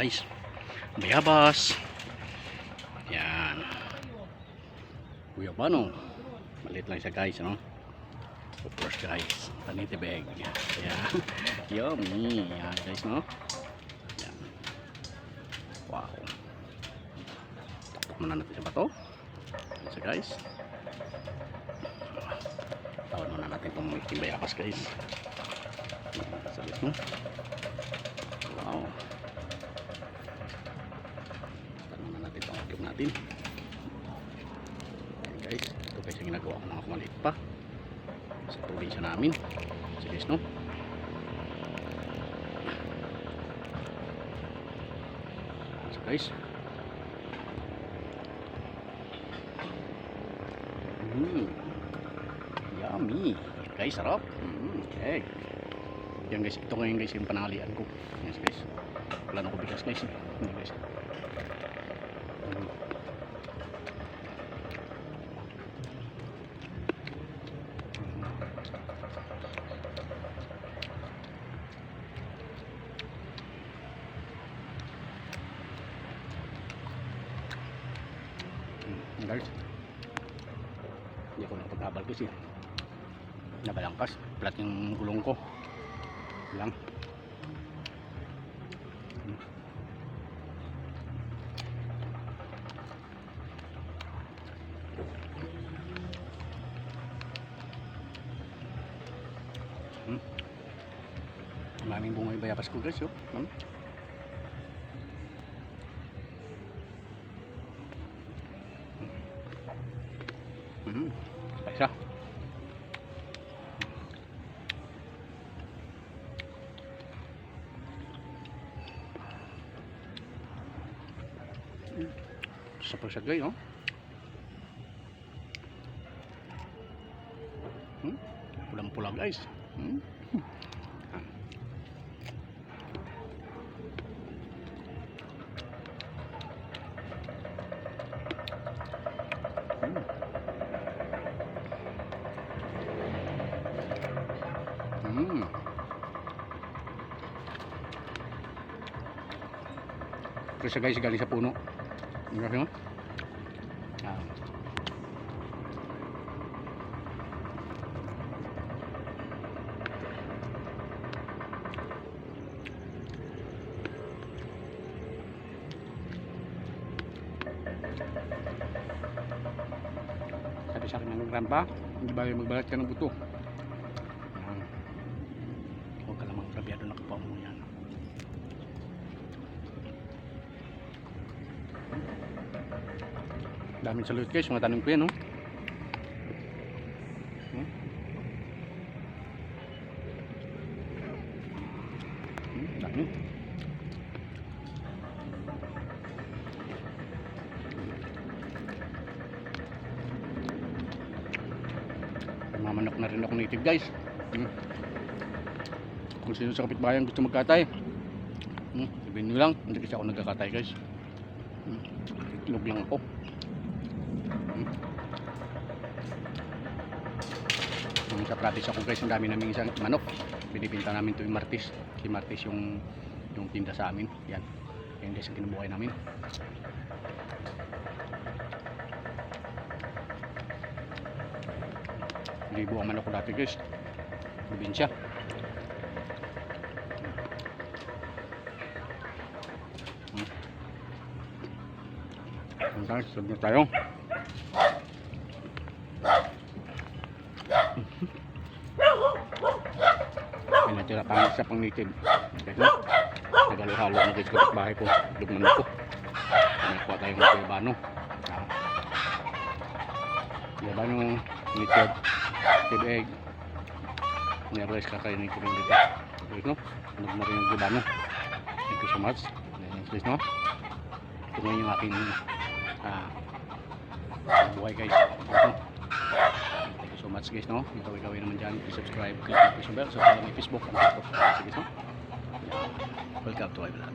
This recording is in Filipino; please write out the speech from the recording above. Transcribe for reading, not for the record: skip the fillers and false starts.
guys, bayabas. Yan. Guyabano. Maliit lang siya guys, no? Of course guys, panitibig. Yan. Yummy. Yan guys, no? Yan. Wow. Taktok muna natin sa bato. Yan siya guys. Tawan muna natin itong itim bayabas guys. Sabi mo. Wow. Tawan muna natin itong itim natin. Yan guys. Ito guys yung ginagawa ko mga kumaliit pa. Sa probinsya namin. So guys, no? So guys. Yummy. Guys, sarap. Okay. Yan guys, ito ngayon guys yung panalian ko. Yes guys. Wala na ko bigas guys. Yan guys. Guys, hindi ako nakapag-abal kasi nabalangkas, plat yung gulong ko lang. Maraming bunga yung bayabas ko guys, oh. Isa. Sa pagsagay, oh. Pulang-pulang guys. Kasi guys, galing sa puno. Ano? Sabi sa akin ng grandpa, hindi ba magbalat ka ng buto? Huwag ka lamang grabyado na kapaw mo yan. Daming salute guys, mga tanong ko yan, no? Dami. Mamanok na rin ako native guys. Kung sino sa kapitbayan gusto magkatay, sabihin nyo lang, hindi kasi ako nagkakatay guys. Itlog lang ako. Sa practice ako guys, ang dami namin isang manok. Binibinta namin ito yung Martis. Si Martis yung tinda sa amin. Yan. Yan guys ang kinubuhay namin. Libo ang manok ko dati guys. Probinsya. Guys, sunod na tayo. May natira pa sa pang-native. Nagalo-halo na guys kapit bahay ko. Lugnan ako. Nakuha tayo ng Guyabano. Guyabano, native, native egg. Never kakainin ko rin dito. Okay, no? Sunod na rin yung Guyabano. Thank you so much. Guys, no? Ito na yung aking buhay guys. Thank you so much guys, no? Ito gawin naman dyan, please subscribe, click the notification bell, so follow my Facebook and TikTok. Sige, no? Welcome to my vlog.